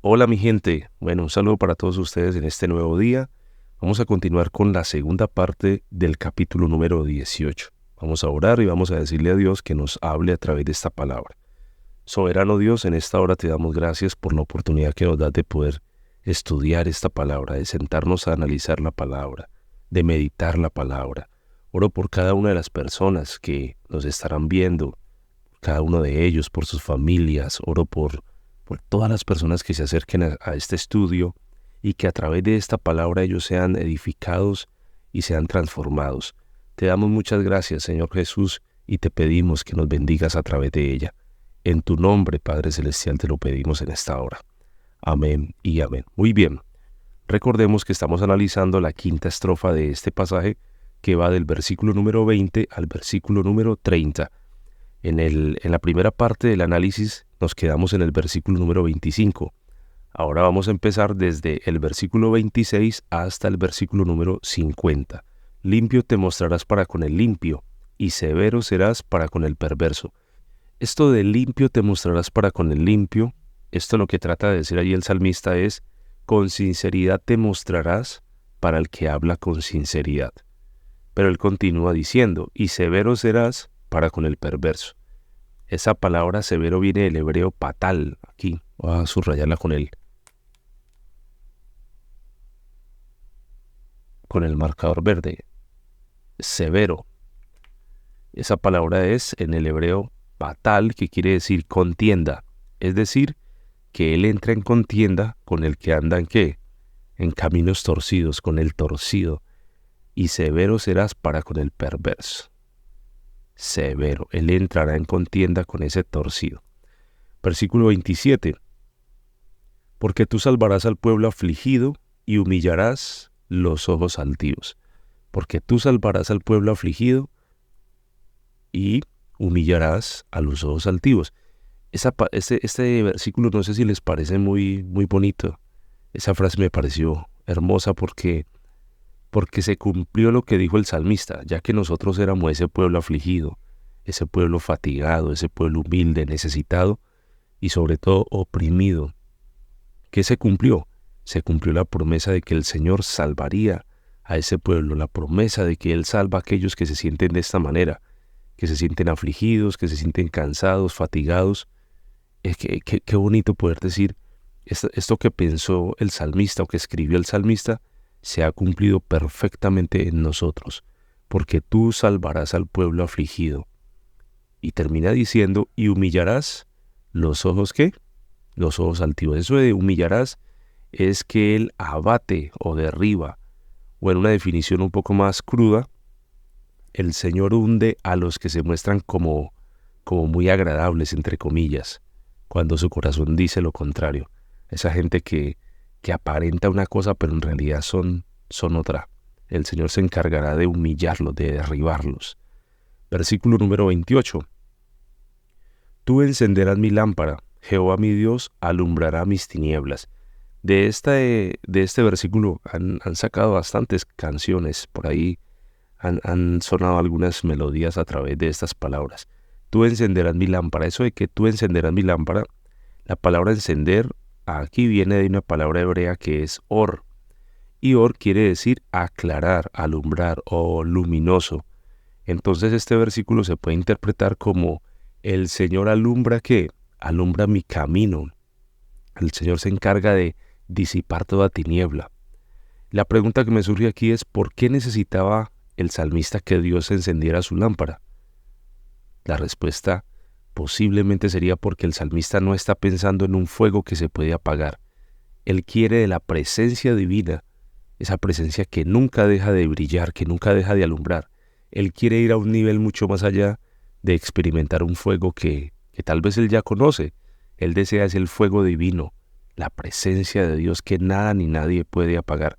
Hola mi gente, bueno, un saludo para todos ustedes en este nuevo día. Vamos a continuar con la segunda parte del capítulo número 18. Vamos a orar y vamos a decirle a Dios que nos hable a través de esta palabra. Soberano Dios, en esta hora te damos gracias por la oportunidad que nos das de poder estudiar esta palabra, de sentarnos a analizar la palabra, de meditar la palabra. Oro por cada una de las personas que nos estarán viendo, cada uno de ellos, por sus familias. Oro por todas las personas que se acerquen a este estudio y que a través de esta palabra ellos sean edificados y sean transformados. Te damos muchas gracias, Señor Jesús, y te pedimos que nos bendigas a través de ella. En tu nombre, Padre Celestial, te lo pedimos en esta hora. Amén y amén. Muy bien. Recordemos que estamos analizando la quinta estrofa de este pasaje que va del versículo número 20 al versículo número 30. En la primera parte del análisis nos quedamos en el versículo número 25. Ahora vamos a empezar desde el versículo 26 hasta el versículo número 50. Limpio te mostrarás para con el limpio, y severo serás para con el perverso. Esto de limpio te mostrarás para con el limpio, esto lo que trata de decir allí el salmista es, con sinceridad te mostrarás para el que habla con sinceridad. Pero él continúa diciendo, y severo serás para con el perverso. Esa palabra severo viene del hebreo patal. Aquí voy a subrayarla con el marcador verde. Severo. Esa palabra es en el hebreo patal, que quiere decir contienda. Es decir, que él entra en contienda con el que anda en ¿qué? En caminos torcidos, con el torcido. Y severo serás para con el perverso. Severo. Él entrará en contienda con ese torcido. Versículo 27. Porque tú salvarás al pueblo afligido y humillarás los ojos altivos. Porque tú salvarás al pueblo afligido y humillarás a los ojos altivos. Este versículo no sé si les parece muy, muy bonito. Esa frase me pareció hermosa porque se cumplió lo que dijo el salmista, ya que nosotros éramos ese pueblo afligido, ese pueblo fatigado, ese pueblo humilde, necesitado y sobre todo oprimido. ¿Qué se cumplió? Se cumplió la promesa de que el Señor salvaría a ese pueblo, la promesa de que Él salva a aquellos que se sienten de esta manera, que se sienten afligidos, que se sienten cansados, fatigados. Qué bonito poder decir, esto que pensó el salmista o que escribió el salmista, se ha cumplido perfectamente en nosotros, porque tú salvarás al pueblo afligido. Y termina diciendo, y humillarás los ojos, ¿qué? Los ojos altivos. Eso de humillarás es que él abate o derriba, o en una definición un poco más cruda, el Señor hunde a los que se muestran como muy agradables, entre comillas, cuando su corazón dice lo contrario. Esa gente que aparenta una cosa, pero en realidad son otra. El Señor se encargará de humillarlos, de derribarlos. Versículo número 28. Tú encenderás mi lámpara, Jehová mi Dios alumbrará mis tinieblas. De este versículo han sacado bastantes canciones, por ahí han sonado algunas melodías a través de estas palabras. Tú encenderás mi lámpara. Eso de que tú encenderás mi lámpara, la palabra encender aquí viene de una palabra hebrea que es or. Y or quiere decir aclarar, alumbrar o luminoso. Entonces este versículo se puede interpretar como el Señor alumbra ¿qué? Alumbra mi camino. El Señor se encarga de disipar toda tiniebla. La pregunta que me surge aquí es ¿por qué necesitaba el salmista que Dios encendiera su lámpara? La respuesta posiblemente sería porque el salmista no está pensando en un fuego que se puede apagar. Él quiere de la presencia divina, esa presencia que nunca deja de brillar, que nunca deja de alumbrar. Él quiere ir a un nivel mucho más allá de experimentar un fuego que tal vez él ya conoce. Él desea es el fuego divino, la presencia de Dios que nada ni nadie puede apagar.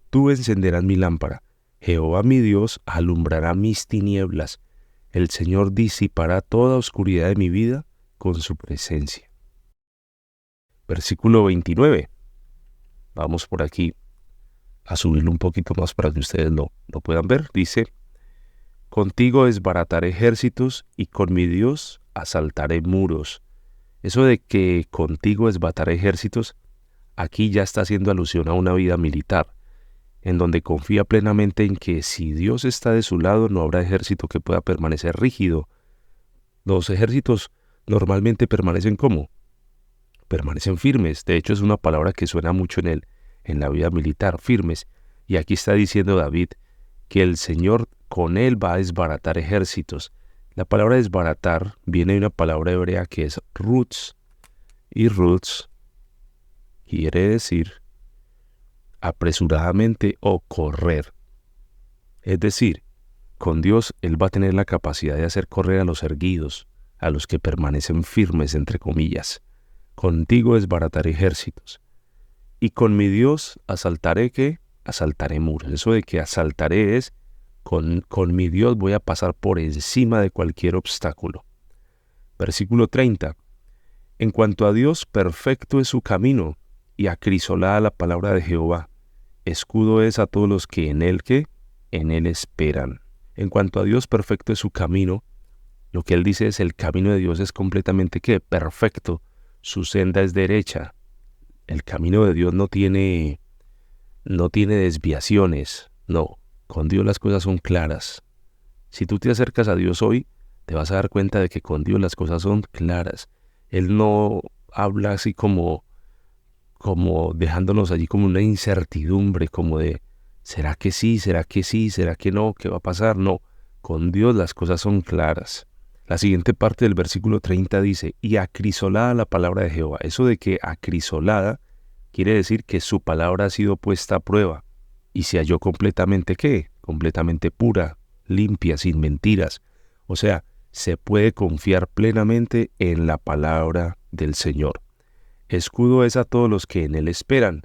Tú encenderás mi lámpara. Jehová mi Dios alumbrará mis tinieblas. El Señor disipará toda oscuridad de mi vida con su presencia. Versículo 29. Vamos por aquí a subirlo un poquito más para que ustedes lo puedan ver. Dice, contigo desbarataré ejércitos y con mi Dios asaltaré muros. Eso de que contigo desbarataré ejércitos aquí ya está haciendo alusión a una vida militar, en donde confía plenamente en que si Dios está de su lado no habrá ejército que pueda permanecer rígido. Los ejércitos normalmente permanecen ¿cómo? Permanecen firmes. De hecho, es una palabra que suena mucho en la vida militar, firmes. Y aquí está diciendo David que el Señor con él va a desbaratar ejércitos. La palabra desbaratar viene de una palabra hebrea que es rutz, y rutz quiere decir apresuradamente o correr. Es decir, con Dios Él va a tener la capacidad de hacer correr a los erguidos, a los que permanecen firmes, entre comillas. Contigo desbarataré ejércitos. Y con mi Dios asaltaré, ¿qué? Asaltaré muros. Eso de que asaltaré es, con mi Dios voy a pasar por encima de cualquier obstáculo. Versículo 30. En cuanto a Dios, perfecto es su camino, y acrisolada la palabra de Jehová. Escudo es a todos los que en él, ¿qué? En él esperan. En cuanto a Dios, perfecto es su camino. Lo que él dice es el camino de Dios es completamente, ¿qué? Perfecto. Su senda es derecha. El camino de Dios no tiene desviaciones. No, con Dios las cosas son claras. Si tú te acercas a Dios hoy, te vas a dar cuenta de que con Dios las cosas son claras. Él no habla así como dejándonos allí como una incertidumbre, como de, ¿será que sí? ¿Será que sí? ¿Será que no? ¿Qué va a pasar? No, con Dios las cosas son claras. La siguiente parte del versículo 30 dice, y acrisolada la palabra de Jehová. Eso de que acrisolada quiere decir que su palabra ha sido puesta a prueba y se halló completamente, ¿qué? Completamente pura, limpia, sin mentiras. O sea, se puede confiar plenamente en la palabra del Señor. Escudo es a todos los que en Él esperan.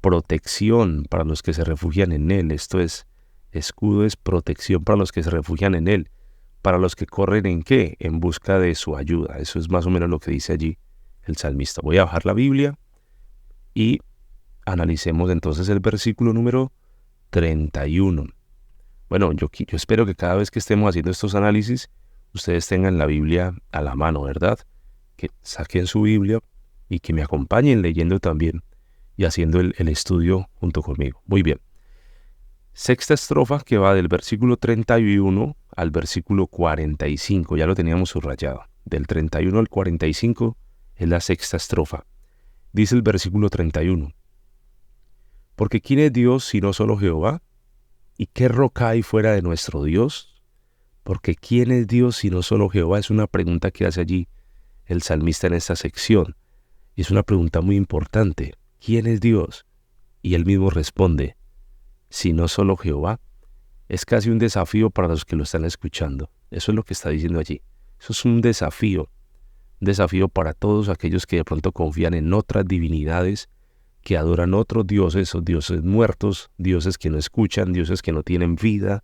Protección para los que se refugian en Él. Esto es, escudo es protección para los que se refugian en Él. Para los que corren ¿en qué? En busca de su ayuda. Eso es más o menos lo que dice allí el salmista. Voy a bajar la Biblia y analicemos entonces el versículo número 31. Bueno, yo espero que cada vez que estemos haciendo estos análisis, ustedes tengan la Biblia a la mano, ¿verdad? Que saquen su Biblia y que me acompañen leyendo también y haciendo el estudio junto conmigo. Muy bien. Sexta estrofa que va del versículo 31 al versículo 45. Ya lo teníamos subrayado. Del 31 al 45 es la sexta estrofa. Dice el versículo 31. Porque ¿quién es Dios sino solo Jehová? ¿Y qué roca hay fuera de nuestro Dios? Porque ¿quién es Dios sino solo Jehová? Es una pregunta que hace allí el salmista en esta sección. Y es una pregunta muy importante. ¿Quién es Dios? Y él mismo responde, sino solo Jehová. Es casi un desafío para los que lo están escuchando. Eso es lo que está diciendo allí. Eso es un desafío para todos aquellos que de pronto confían en otras divinidades, que adoran otros dioses, o dioses muertos, dioses que no escuchan, dioses que no tienen vida.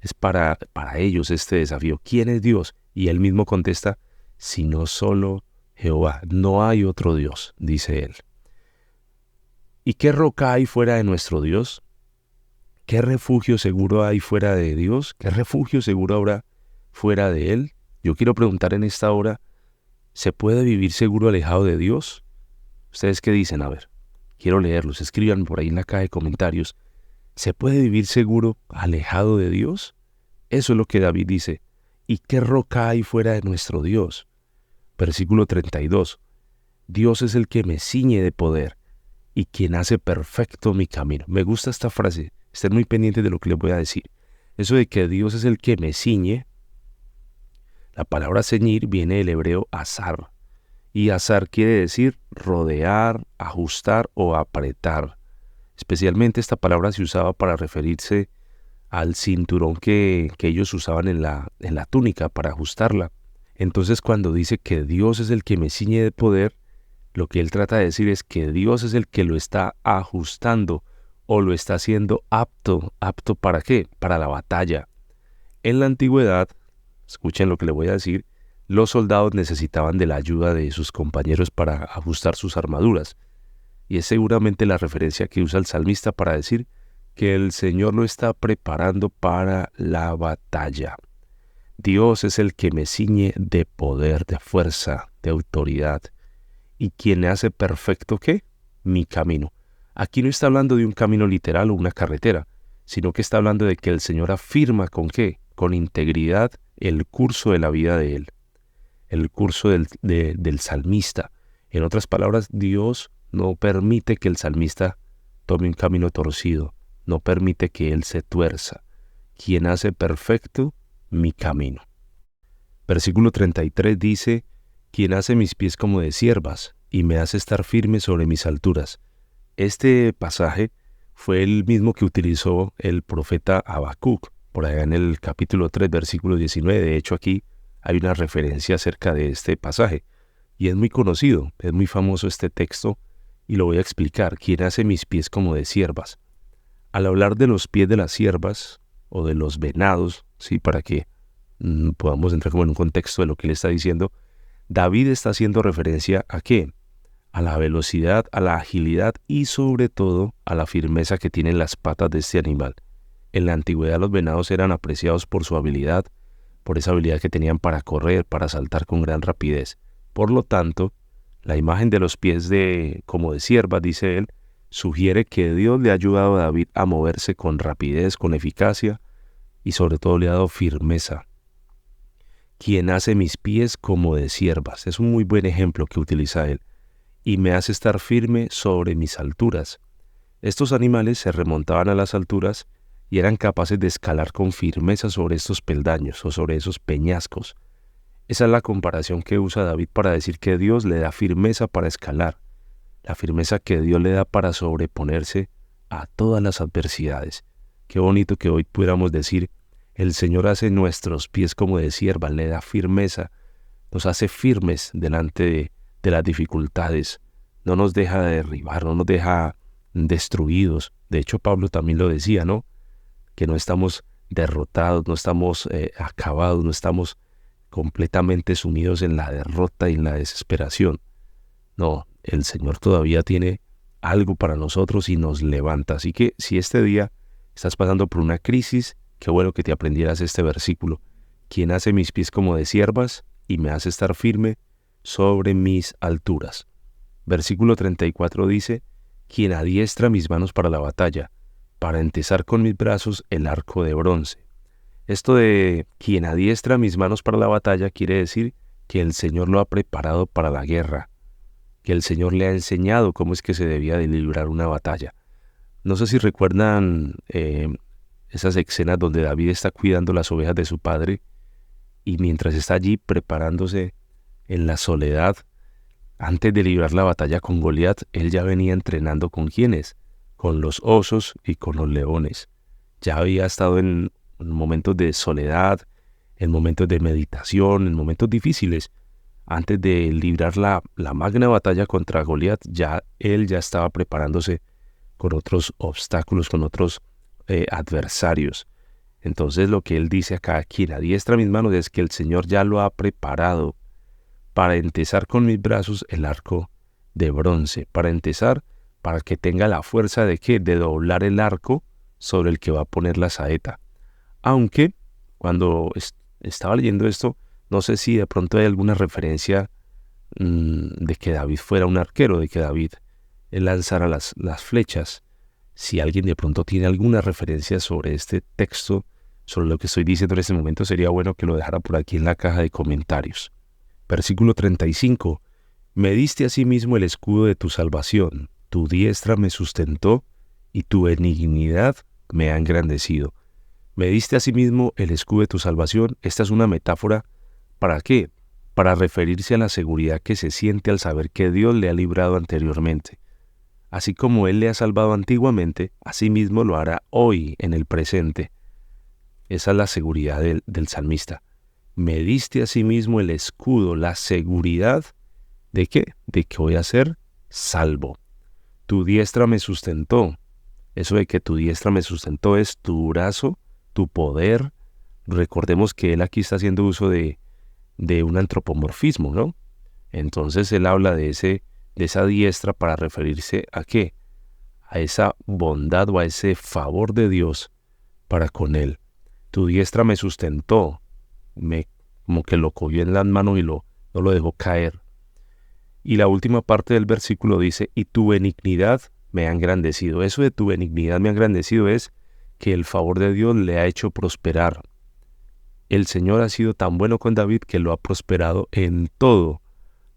Es para ellos este desafío. ¿Quién es Dios? Y él mismo contesta, sino solo Jehová. No hay otro Dios, dice él. ¿Y qué roca hay fuera de nuestro Dios? ¿Qué refugio seguro hay fuera de Dios? ¿Qué refugio seguro habrá fuera de Él? Yo quiero preguntar en esta hora, ¿se puede vivir seguro alejado de Dios? ¿Ustedes qué dicen? A ver, quiero leerlos. Escriban por ahí en la caja de comentarios. ¿Se puede vivir seguro alejado de Dios? Eso es lo que David dice. ¿Y qué roca hay fuera de nuestro Dios? Versículo 32. Dios es el que me ciñe de poder y quien hace perfecto mi camino. Me gusta esta frase. Estén muy pendientes de lo que les voy a decir. Eso de que Dios es el que me ciñe, la palabra ceñir viene del hebreo azar. Y azar quiere decir rodear, ajustar o apretar. Especialmente esta palabra se usaba para referirse al cinturón que ellos usaban en la túnica para ajustarla. Entonces cuando dice que Dios es el que me ciñe de poder, lo que él trata de decir es que Dios es el que lo está ajustando o lo está haciendo apto. ¿Apto para qué? Para la batalla. En la antigüedad, escuchen lo que le voy a decir, los soldados necesitaban de la ayuda de sus compañeros para ajustar sus armaduras. Y es seguramente la referencia que usa el salmista para decir que el Señor lo está preparando para la batalla. Dios es el que me ciñe de poder, de fuerza, de autoridad. ¿Y quien hace perfecto qué? mi camino. Aquí no está hablando de un camino literal o una carretera, sino que está hablando de que el Señor afirma ¿con qué? Con integridad el curso de la vida de él, el curso del salmista. En otras palabras, Dios no permite que el salmista tome un camino torcido, no permite que él se tuerza. Quien hace perfecto mi camino. Versículo 33 dice, quien hace mis pies como de ciervas y me hace estar firme sobre mis alturas. Este pasaje fue el mismo que utilizó el profeta Habacuc, por allá en el capítulo 3, versículo 19. De hecho, aquí hay una referencia acerca de este pasaje. Y es muy conocido, es muy famoso este texto, y lo voy a explicar. ¿Quién hace mis pies como de ciervas? Al hablar de los pies de las ciervas, o de los venados, ¿sí? Para que podamos entrar como en un contexto de lo que él está diciendo, David está haciendo referencia ¿a qué? A la velocidad, a la agilidad y sobre todo a la firmeza que tienen las patas de este animal. En la antigüedad los venados eran apreciados por su habilidad, por esa habilidad que tenían para correr, para saltar con gran rapidez. Por lo tanto, la imagen de los pies como de ciervas, dice él, sugiere que Dios le ha ayudado a David a moverse con rapidez, con eficacia y sobre todo le ha dado firmeza. Quien hace mis pies como de ciervas, es un muy buen ejemplo que utiliza él, y me hace estar firme sobre mis alturas. Estos animales se remontaban a las alturas y eran capaces de escalar con firmeza sobre estos peldaños o sobre esos peñascos. Esa es la comparación que usa David para decir que Dios le da firmeza para escalar, la firmeza que Dios le da para sobreponerse a todas las adversidades. Qué bonito que hoy pudiéramos decir, el Señor hace nuestros pies como de cierva, le da firmeza, nos hace firmes delante de las dificultades, no nos deja derribar, no nos deja destruidos. De hecho, Pablo también lo decía, ¿no? Que no estamos derrotados, no estamos acabados, no estamos completamente sumidos en la derrota y en la desesperación. No, el Señor todavía tiene algo para nosotros y nos levanta. Así que si este día estás pasando por una crisis, qué bueno que te aprendieras este versículo. Quien hace mis pies como de ciervas y me hace estar firme sobre mis alturas. Versículo 34 dice, quien adiestra mis manos para la batalla, para entesar con mis brazos el arco de bronce. Esto de quien adiestra mis manos para la batalla quiere decir que el Señor lo ha preparado para la guerra, que el Señor le ha enseñado cómo es que se debía de librar una batalla. No sé si recuerdan esas escenas donde David está cuidando las ovejas de su padre y mientras está allí preparándose en la soledad, antes de librar la batalla con Goliat, él ya venía entrenando ¿con quiénes? Con los osos y con los leones. Ya había estado en momentos de soledad, en momentos de meditación, en momentos difíciles. Antes de librar la magna batalla contra Goliat, él ya estaba preparándose con otros obstáculos, con otros adversarios. Entonces lo que él dice acá, quien adiestra mis manos, es que el Señor ya lo ha preparado para entesar con mis brazos el arco de bronce, para entesar, para que tenga la fuerza de ¿qué? De doblar el arco sobre el que va a poner la saeta. Aunque cuando estaba leyendo esto, no sé si de pronto hay alguna referencia de que David fuera un arquero, de que David lanzara las flechas. Si alguien de pronto tiene alguna referencia sobre este texto, sobre lo que estoy diciendo en este momento, sería bueno que lo dejara por aquí en la caja de comentarios. Versículo 35. Me diste asimismo el escudo de tu salvación, tu diestra me sustentó y tu benignidad me ha engrandecido. Me diste asimismo el escudo de tu salvación. Esta es una metáfora, ¿para qué? Para referirse a la seguridad que se siente al saber que Dios le ha librado anteriormente. Así como Él le ha salvado antiguamente, asimismo lo hará hoy en el presente. Esa es la seguridad del salmista. Me diste asimismo el escudo, la seguridad ¿de qué? De que voy a ser salvo. Tu diestra me sustentó. Eso de que tu diestra me sustentó es tu brazo, tu poder. Recordemos que él aquí está haciendo uso de un antropomorfismo, ¿no? Entonces él habla de esa diestra para referirse ¿a qué? A esa bondad o a ese favor de Dios para con él. Tu diestra me sustentó, como que lo cogió en las manos y no lo dejó caer. Y la última parte del versículo dice, y tu benignidad me ha engrandecido. Eso de tu benignidad me ha engrandecido es que el favor de Dios le ha hecho prosperar. El Señor ha sido tan bueno con David que lo ha prosperado en todo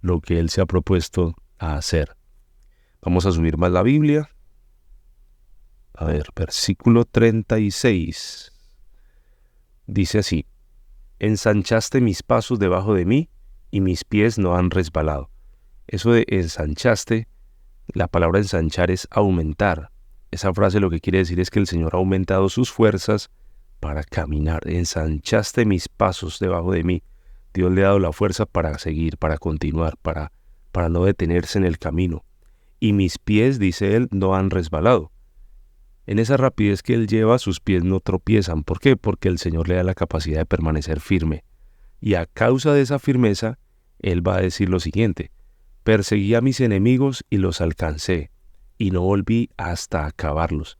lo que él se ha propuesto a hacer. Vamos a subir más la Biblia. A ver, versículo 36. Dice así, ensanchaste mis pasos debajo de mí y mis pies no han resbalado. Eso de ensanchaste, la palabra ensanchar es aumentar. Esa frase lo que quiere decir es que el Señor ha aumentado sus fuerzas para caminar. Ensanchaste mis pasos debajo de mí. Dios le ha dado la fuerza para seguir, para continuar, para no detenerse en el camino. Y mis pies, dice él, no han resbalado. En esa rapidez que él lleva, sus pies no tropiezan. ¿Por qué? Porque el Señor le da la capacidad de permanecer firme. Y a causa de esa firmeza, él va a decir lo siguiente, perseguí a mis enemigos y los alcancé, y no volví hasta acabarlos.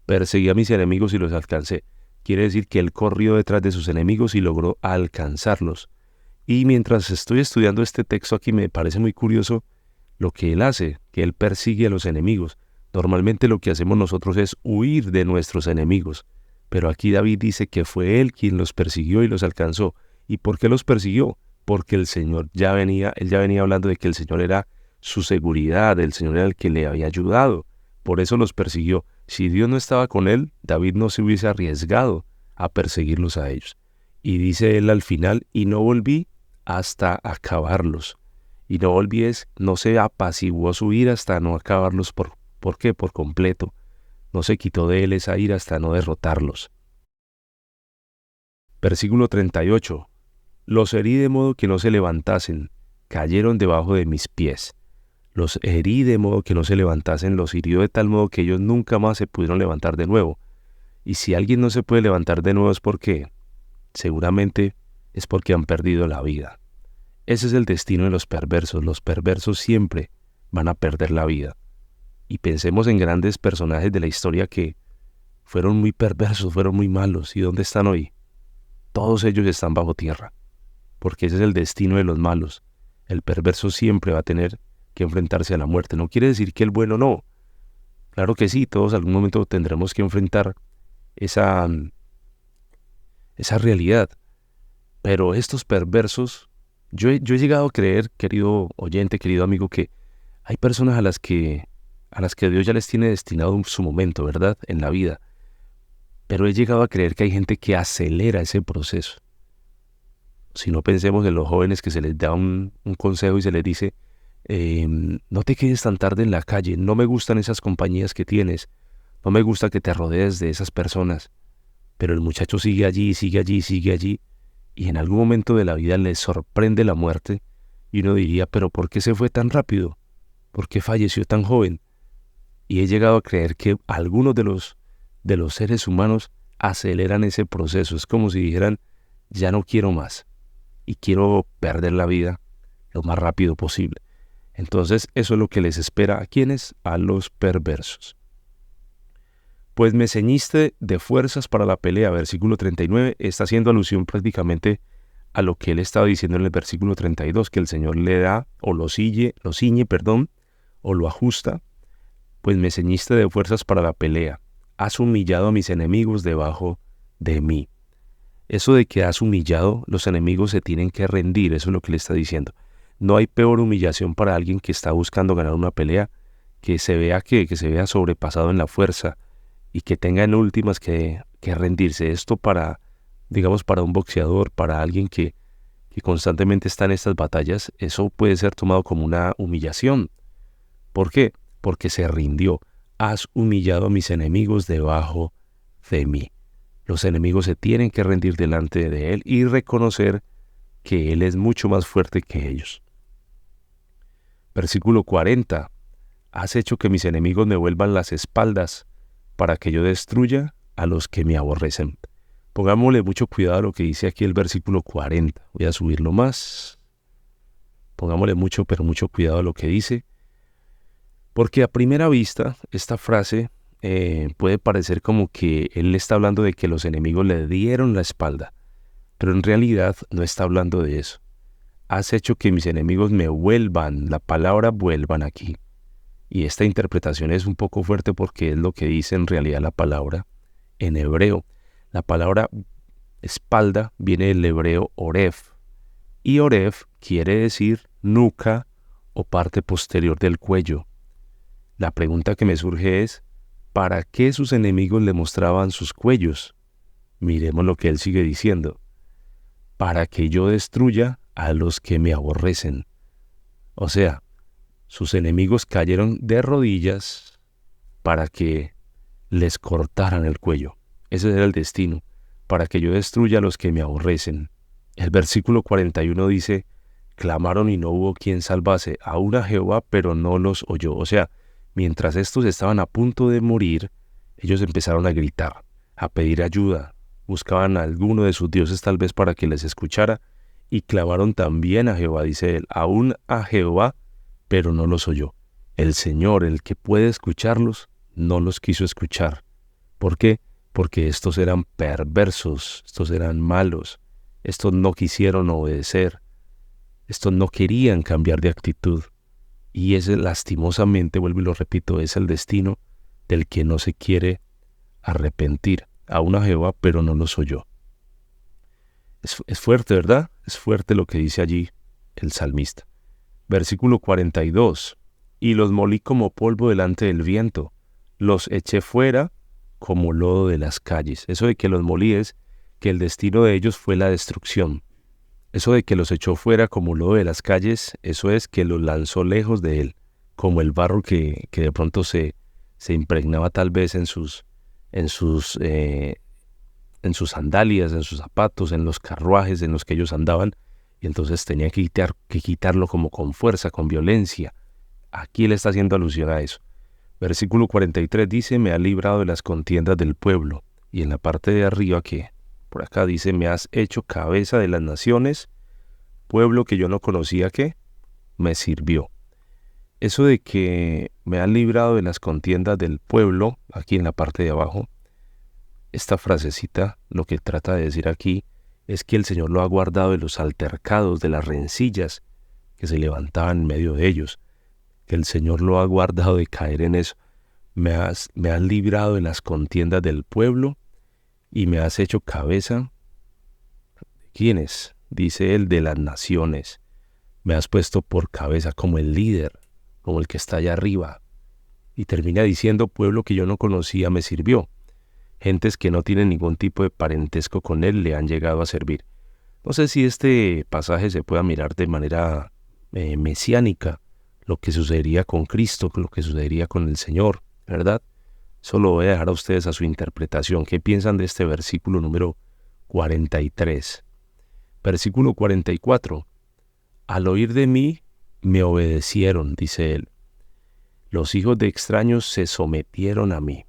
Perseguí a mis enemigos y los alcancé. Quiere decir que él corrió detrás de sus enemigos y logró alcanzarlos. Y mientras estoy estudiando este texto aquí me parece muy curioso lo que él hace, que él persigue a los enemigos. Normalmente lo que hacemos nosotros es huir de nuestros enemigos, pero aquí David dice que fue él quien los persiguió y los alcanzó. ¿Y por qué los persiguió? Porque el Señor él ya venía hablando de que el Señor era su seguridad, el Señor era el que le había ayudado. Por eso los persiguió. Si Dios no estaba con él, David no se hubiese arriesgado a perseguirlos a ellos. Y dice él al final, y no volví hasta acabarlos. Y no volví no se apaciguó su ira hasta no acabarlos. ¿Por qué? Por completo. No se quitó de él esa ira hasta no derrotarlos. Versículo 38. Los herí de modo que no se levantasen, cayeron debajo de mis pies. Los herí de modo que no se levantasen, los hirió de tal modo que ellos nunca más se pudieron levantar de nuevo. Y si alguien no se puede levantar de nuevo es porque, seguramente, es porque han perdido la vida. Ese es el destino de los perversos. Los perversos siempre van a perder la vida. Y pensemos en grandes personajes de la historia que fueron muy perversos, fueron muy malos. ¿Y dónde están hoy? Todos ellos están bajo tierra. Porque ese es el destino de los malos. El perverso siempre va a tener que enfrentarse a la muerte. No quiere decir que el bueno no. Claro que sí, todos en algún momento tendremos que enfrentar esa realidad. Pero estos perversos, yo he llegado a creer, querido oyente, querido amigo, que hay personas a las que Dios ya les tiene destinado su momento, ¿verdad?, en la vida. Pero he llegado a creer que hay gente que acelera ese proceso. Si no pensemos en los jóvenes que se les da un consejo y se les dice, no te quedes tan tarde en la calle, no me gustan esas compañías que tienes, no me gusta que te rodees de esas personas. Pero el muchacho sigue allí, sigue allí, sigue allí, y en algún momento de la vida le sorprende la muerte, y uno diría, ¿pero por qué se fue tan rápido? ¿Por qué falleció tan joven? Y he llegado a creer que algunos de los seres humanos aceleran ese proceso. Es como si dijeran, ya no quiero más, y quiero perder la vida lo más rápido posible. Entonces eso es lo que les espera a quienes, a los perversos. Pues me ceñiste de fuerzas para la pelea, versículo 39, está haciendo alusión prácticamente a lo que él estaba diciendo en el versículo 32, que el Señor le da, o lo ciñe, o lo ajusta. Pues me ceñiste de fuerzas para la pelea, has humillado a mis enemigos debajo de mí. Eso de que has humillado, los enemigos se tienen que rendir, eso es lo que le está diciendo. No hay peor humillación para alguien que está buscando ganar una pelea, que se vea sobrepasado en la fuerza y que tenga en últimas que rendirse. Esto para un boxeador, para alguien que constantemente está en estas batallas, eso puede ser tomado como una humillación. ¿Por qué? Porque se rindió. Has humillado a mis enemigos debajo de mí. Los enemigos se tienen que rendir delante de él y reconocer que él es mucho más fuerte que ellos. Versículo 40. Has hecho que mis enemigos me vuelvan las espaldas para que yo destruya a los que me aborrecen. Pongámosle mucho cuidado a lo que dice aquí el versículo 40. Voy a subirlo más. Pongámosle mucho cuidado a lo que dice. Porque a primera vista, esta frase puede parecer como que él está hablando de que los enemigos le dieron la espalda. Pero en realidad no está hablando de eso. has hecho que mis enemigos me vuelvan. La palabra vuelvan aquí. Y esta interpretación es un poco fuerte porque es lo que dice en realidad la palabra en hebreo. La palabra espalda viene del hebreo oref. Y oref quiere decir nuca o parte posterior del cuello. La pregunta que me surge es, ¿para qué sus enemigos le mostraban sus cuellos? Miremos lo que él sigue diciendo. Para que yo destruya a los que me aborrecen. O sea, sus enemigos cayeron de rodillas para que les cortaran el cuello. Ese era el destino, para que yo destruya a los que me aborrecen. El versículo 41 dice, clamaron y no hubo quien salvase, aún a Jehová, pero no los oyó. O sea, mientras estos estaban a punto de morir, ellos empezaron a gritar, a pedir ayuda. Buscaban a alguno de sus dioses tal vez para que les escuchara, y clamaron también a Jehová, dice él, aún a Jehová, pero no los oyó. El Señor, el que puede escucharlos, no los quiso escuchar. ¿Por qué? Porque estos eran perversos, estos eran malos, estos no quisieron obedecer, estos no querían cambiar de actitud. Y ese, lastimosamente, vuelvo y lo repito, es el destino del que no se quiere arrepentir. Aún a Jehová, pero no los oyó. Es fuerte, ¿verdad? Es fuerte lo que dice allí el salmista. Versículo 42. Y los molí como polvo delante del viento, los eché fuera como lodo de las calles. Eso de que los molí es que el destino de ellos fue la destrucción. Eso de que los echó fuera como lodo de las calles, eso es que los lanzó lejos de él, como el barro que de pronto se impregnaba tal vez en sus sandalias, en sus zapatos, en los carruajes en los que ellos andaban, y entonces tenía que quitarlo como con fuerza, con violencia. Aquí él está haciendo alusión a eso. Versículo 43 dice, me ha librado de las contiendas del pueblo. Y en la parte de arriba, que por acá dice, me has hecho cabeza de las naciones, pueblo que yo no conocía, que me sirvió. Eso de que me ha librado de las contiendas del pueblo, aquí en la parte de abajo, esta frasecita lo que trata de decir aquí es que el Señor lo ha guardado de los altercados, de las rencillas que se levantaban en medio de ellos, que el Señor lo ha guardado de caer en eso. Me has librado de las contiendas del pueblo y me has hecho cabeza. ¿Quiénes? Dice él, de las naciones. Me has puesto por cabeza como el líder, como el que está allá arriba. Y termina diciendo, pueblo que yo no conocía me sirvió. Gentes que no tienen ningún tipo de parentesco con él le han llegado a servir. No sé si este pasaje se pueda mirar de manera mesiánica, lo que sucedería con Cristo, lo que sucedería con el Señor, ¿verdad? Eso lo voy a dejar a ustedes a su interpretación. ¿Qué piensan de este versículo número 43? Versículo 44. Al oír de mí, me obedecieron, dice él. Los hijos de extraños se sometieron a mí.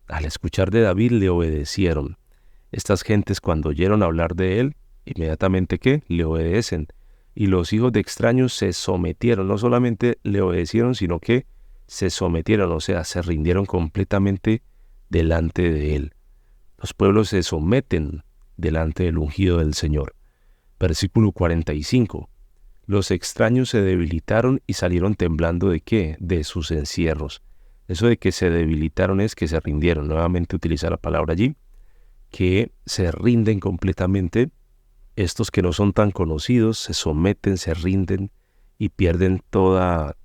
Al escuchar de David le obedecieron. Estas gentes cuando oyeron hablar de él, inmediatamente ¿qué? Le obedecen. Y los hijos de extraños se sometieron. No solamente le obedecieron, sino que se sometieron, o sea, se rindieron completamente delante de él. Los pueblos se someten delante del ungido del Señor. Versículo 45. Los extraños se debilitaron y salieron temblando ¿de qué? De sus encierros. Eso de que se debilitaron es que se rindieron. Nuevamente utiliza la palabra allí, que se rinden completamente. Estos que no son tan conocidos se someten, se rinden y pierden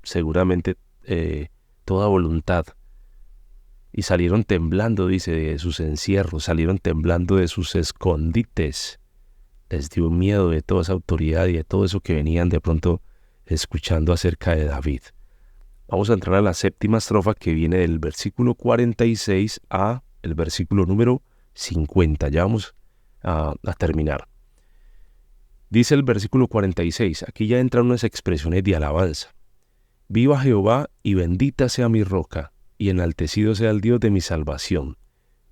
seguramente toda voluntad. Y salieron temblando, dice, de sus encierros, salieron temblando de sus escondites. Les dio miedo de toda esa autoridad y de todo eso que venían de pronto escuchando acerca de David. Vamos a entrar a la séptima estrofa que viene del versículo 46 a el versículo número 50. Ya vamos a terminar. Dice el versículo 46, aquí ya entran unas expresiones de alabanza. Viva Jehová y bendita sea mi roca, y enaltecido sea el Dios de mi salvación.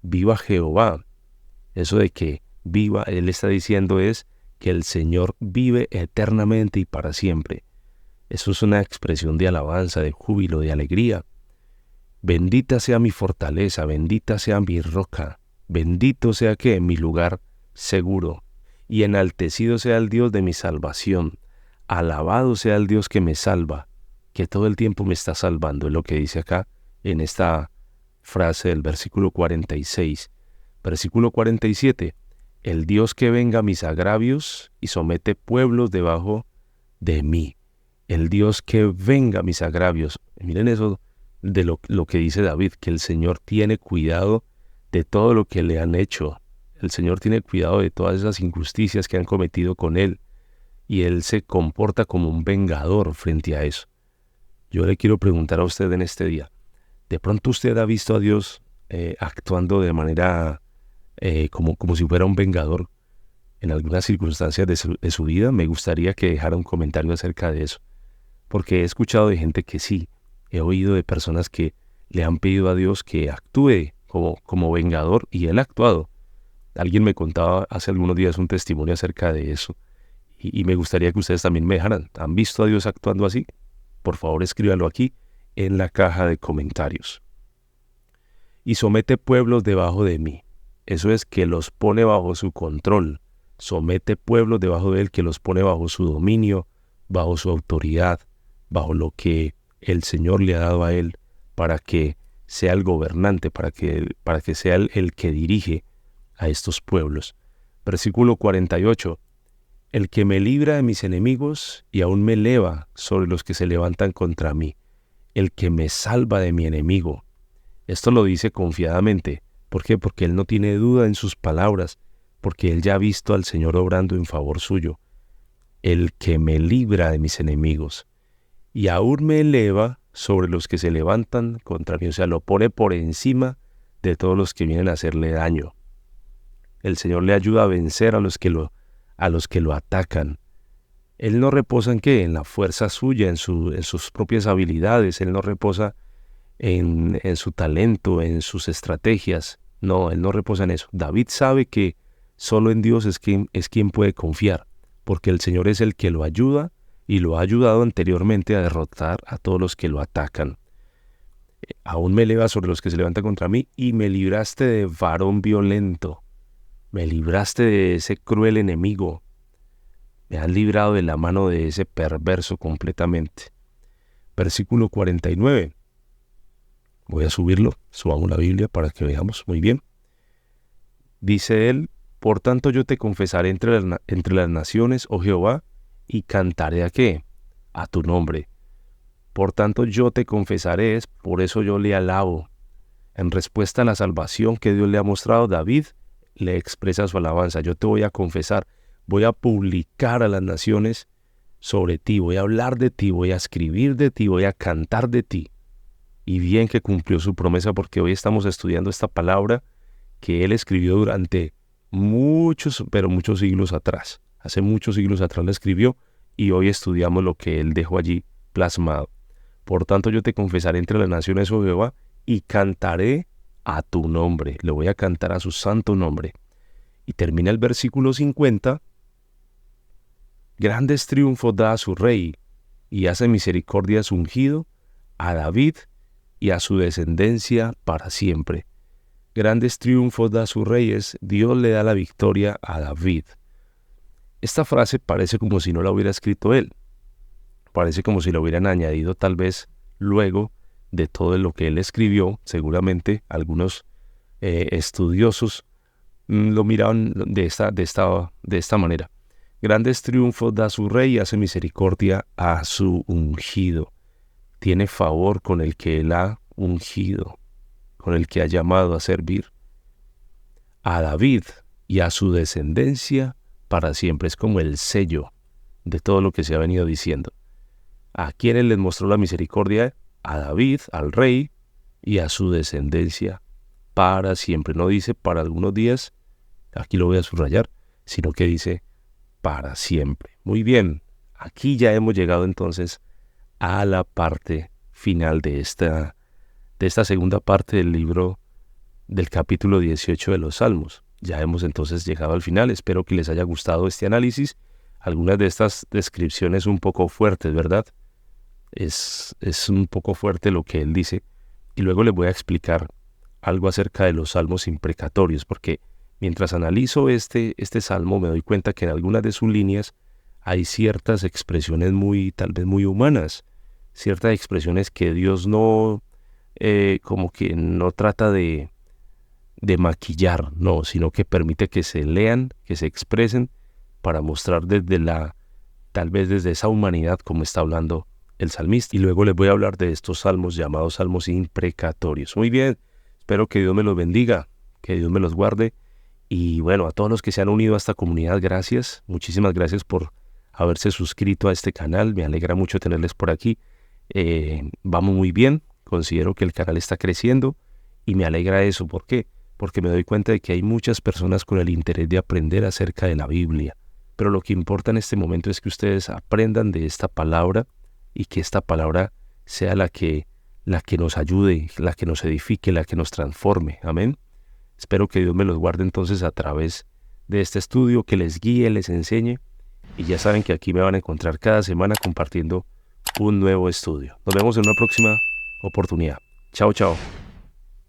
Viva Jehová. Eso de que viva, él está diciendo es que el Señor vive eternamente y para siempre. Eso es una expresión de alabanza, de júbilo, de alegría. Bendita sea mi fortaleza, bendita sea mi roca, bendito sea que mi lugar seguro, y enaltecido sea el Dios de mi salvación. Alabado sea el Dios que me salva, que todo el tiempo me está salvando, es lo que dice acá en esta frase del versículo 46. Versículo 47. El Dios que venga mis agravios y somete pueblos debajo de mí. El Dios que venga mis agravios. Miren eso de lo que dice David, que el Señor tiene cuidado de todo lo que le han hecho. El Señor tiene cuidado de todas esas injusticias que han cometido con él. Y él se comporta como un vengador frente a eso. Yo le quiero preguntar a usted en este día, ¿de pronto usted ha visto a Dios actuando de manera como si fuera un vengador en algunas circunstancias de su vida? Me gustaría que dejara un comentario acerca de eso, porque he escuchado de gente que sí, he oído de personas que le han pedido a Dios que actúe como vengador y él ha actuado. Alguien me contaba hace algunos días un testimonio acerca de eso y me gustaría que ustedes también me dejaran. ¿Han visto a Dios actuando así? Por favor, escríbalo aquí en la caja de comentarios. Y somete pueblos debajo de mí. Eso es que los pone bajo su control. Somete pueblos debajo de él, que los pone bajo su dominio, bajo su autoridad, bajo lo que el Señor le ha dado a él para que sea el gobernante, para que sea el que dirige a estos pueblos. Versículo 48. El que me libra de mis enemigos y aún me eleva sobre los que se levantan contra mí. El que me salva de mi enemigo. Esto lo dice confiadamente. ¿Por qué? Porque él no tiene duda en sus palabras, porque él ya ha visto al Señor obrando en favor suyo. El que me libra de mis enemigos y aún me eleva sobre los que se levantan contra mí. O sea, lo pone por encima de todos los que vienen a hacerle daño. El Señor le ayuda a vencer a los que lo atacan. Él no reposa ¿en qué? En la fuerza suya, en sus propias habilidades. Él no reposa en su talento, en sus estrategias. No, él no reposa en eso. David sabe que solo en Dios es quien puede confiar, porque el Señor es el que lo ayuda y lo ha ayudado anteriormente a derrotar a todos los que lo atacan. Aún me elevas sobre los que se levantan contra mí y me libraste de varón violento. Me libraste de ese cruel enemigo. Me has librado de la mano de ese perverso completamente. Versículo 49. Voy a subirlo, subamos la Biblia para que veamos muy bien. Dice él, por tanto yo te confesaré entre las naciones, oh Jehová, y cantaré ¿a qué? A tu nombre. Por tanto yo te confesaré, por eso yo le alabo. En respuesta a la salvación que Dios le ha mostrado, David le expresa su alabanza. Yo te voy a confesar, voy a publicar a las naciones sobre ti, voy a hablar de ti, voy a escribir de ti, voy a cantar de ti. Y bien que cumplió su promesa, porque hoy estamos estudiando esta palabra que él escribió durante muchos siglos atrás. Hace muchos siglos atrás la escribió y hoy estudiamos lo que él dejó allí plasmado. Por tanto yo te confesaré entre las naciones, oh Jehová, y cantaré a tu nombre. Le voy a cantar a su santo nombre. Y termina el versículo 50. Grandes triunfos da a su rey y hace misericordia a su ungido, a David y a su descendencia para siempre. Grandes triunfos da a sus reyes, Dios le da la victoria a David. Esta frase parece como si no la hubiera escrito él. Parece como si la hubieran añadido tal vez luego de todo lo que él escribió. Seguramente algunos estudiosos lo miraban de esta manera. Grandes triunfos da a su rey y hace misericordia a su ungido. Tiene favor con el que él ha ungido, con el que ha llamado a servir. A David y a su descendencia para siempre. Es como el sello de todo lo que se ha venido diciendo. ¿A quiénes les mostró la misericordia? A David, al rey, y a su descendencia para siempre. No dice para algunos días, aquí lo voy a subrayar, sino que dice para siempre. Muy bien, aquí ya hemos llegado entonces a la parte final de esta segunda parte del libro del capítulo 18 de los Salmos. Ya hemos entonces llegado al final. Espero que les haya gustado este análisis. Algunas de estas descripciones un poco fuertes, ¿verdad? Es un poco fuerte lo que él dice. Y luego les voy a explicar algo acerca de los salmos imprecatorios, porque mientras analizo este salmo me doy cuenta que en algunas de sus líneas hay ciertas expresiones tal vez muy humanas, ciertas expresiones que Dios no, como que no trata de maquillar, no, sino que permite que se lean, que se expresen para mostrar tal vez desde esa humanidad como está hablando el salmista. Y luego les voy a hablar de estos salmos llamados salmos imprecatorios. Muy bien, espero que Dios me los bendiga, que Dios me los guarde. Y bueno, a todos los que se han unido a esta comunidad, gracias. Muchísimas gracias por haberse suscrito a este canal. Me alegra mucho tenerles por aquí. Vamos muy bien. Considero que el canal está creciendo y me alegra eso. ¿Por qué? Porque me doy cuenta de que hay muchas personas con el interés de aprender acerca de la Biblia. Pero lo que importa en este momento es que ustedes aprendan de esta palabra y que esta palabra sea la que nos ayude, la que nos edifique, la que nos transforme. Amén. Espero que Dios me los guarde entonces a través de este estudio, que les guíe, les enseñe. Y ya saben que aquí me van a encontrar cada semana compartiendo un nuevo estudio. Nos vemos en una próxima oportunidad. Chao, chao.